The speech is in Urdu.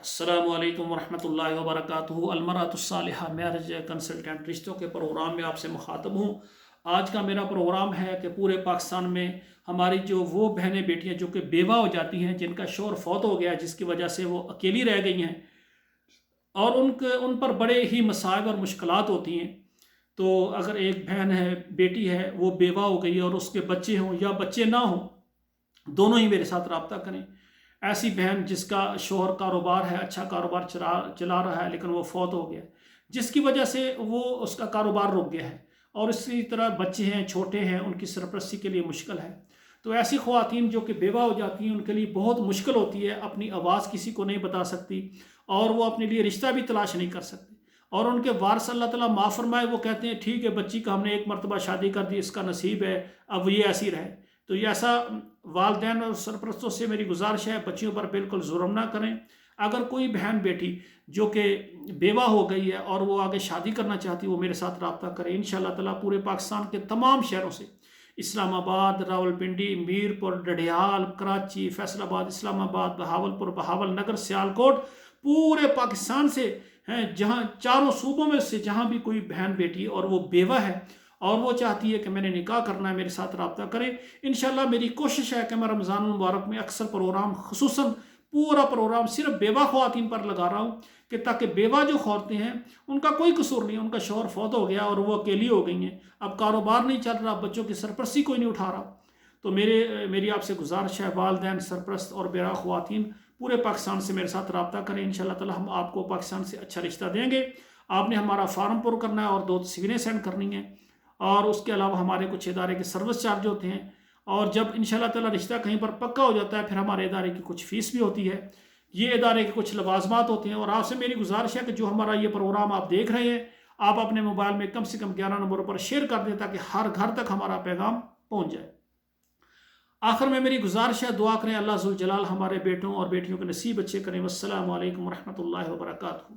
السلام علیکم ورحمۃ اللہ وبرکاتہ۔ المرأۃ الصالحہ میرج کنسلٹنٹ رشتوں کے پروگرام میں آپ سے مخاطب ہوں۔ آج کا میرا پروگرام ہے کہ پورے پاکستان میں ہماری جو وہ بہنیں بیٹیاں جو کہ بیوہ ہو جاتی ہیں، جن کا شوہر فوت ہو گیا، جس کی وجہ سے وہ اکیلی رہ گئی ہیں اور ان پر بڑے ہی مصائب اور مشکلات ہوتی ہیں۔ تو اگر ایک بہن ہے، بیٹی ہے، وہ بیوہ ہو گئی اور اس کے بچے ہوں یا بچے نہ ہوں، دونوں ہی میرے ساتھ رابطہ کریں۔ ایسی بہن جس کا شوہر کاروبار ہے، اچھا کاروبار چلا رہا ہے، لیکن وہ فوت ہو گیا، جس کی وجہ سے اس کا کاروبار رک گیا ہے، اور اسی طرح بچے ہیں، چھوٹے ہیں، ان کی سرپرستی کے لیے مشکل ہے۔ تو ایسی خواتین جو کہ بیوہ ہو جاتی ہیں، ان کے لیے بہت مشکل ہوتی ہے، اپنی آواز کسی کو نہیں بتا سکتی اور وہ اپنے لیے رشتہ بھی تلاش نہیں کر سکتی، اور ان کے وارث اللہ تعالیٰ معاف فرمائے، وہ کہتے ہیں ٹھیک ہے، بچی کا ہم نے ایک مرتبہ شادی کر دی، اس کا نصیب ہے، اب یہ ایسی رہے۔ تو یہ ایسا والدین اور سرپرستوں سے میری گزارش ہے، بچیوں پر بالکل ظلم نہ کریں۔ اگر کوئی بہن بیٹی جو کہ بیوہ ہو گئی ہے اور وہ آگے شادی کرنا چاہتی ہے، وہ میرے ساتھ رابطہ کرے۔ انشاءاللہ تعالیٰ پورے پاکستان کے تمام شہروں سے، اسلام آباد، راولپنڈی، میرپور، ڈڈیال، کراچی، فیصل آباد، اسلام آباد، بہاولپور، بہاول نگر، سیالکوٹ، پورے پاکستان سے ہیں، جہاں چاروں صوبوں میں سے جہاں بھی کوئی بہن بیٹی اور وہ بیوہ ہے اور وہ چاہتی ہے کہ میں نے نکاح کرنا ہے، میرے ساتھ رابطہ کریں۔ انشاءاللہ میری کوشش ہے کہ میں رمضان المبارک میں اکثر پروگرام، خصوصاً پورا پروگرام صرف بیوہ خواتین پر لگا رہا ہوں، کہ تاکہ بیوہ جو خواتین ہیں ان کا کوئی قصور نہیں، ان کا شوہر فوت ہو گیا اور وہ اکیلی ہو گئی ہیں، اب کاروبار نہیں چل رہا، بچوں کی سرپرستی کوئی نہیں اٹھا رہا۔ تو میری آپ سے گزارش ہے، والدین، سرپرست اور بیوہ خواتین پورے پاکستان سے میرے ساتھ رابطہ کریں۔ انشاءاللہ تعالی ہم آپ کو پاکستان سے اچھا رشتہ دیں گے۔ آپ نے ہمارا فارم پر کرنا ہے اور 2 تصویریں سینڈ کرنی ہیں، اور اس کے علاوہ ہمارے کچھ ادارے کے سروس چارج ہوتے ہیں، اور جب انشاءاللہ تعالی رشتہ کہیں پر پکا ہو جاتا ہے، پھر ہمارے ادارے کی کچھ فیس بھی ہوتی ہے، یہ ادارے کے کچھ لوازمات ہوتے ہیں۔ اور آپ سے میری گزارش ہے کہ جو ہمارا یہ پروگرام آپ دیکھ رہے ہیں، آپ اپنے موبائل میں کم سے کم 11 نمبروں پر شیئر کر دیں تاکہ ہر گھر تک ہمارا پیغام پہنچ جائے۔ آخر میں میری گزارش ہے، دعا کریں اللہ ذوالجلال ہمارے بیٹوں اور بیٹیوں کے نصیب اچھے کریں۔ والسلام علیکم ورحمۃ اللہ وبرکاتہ۔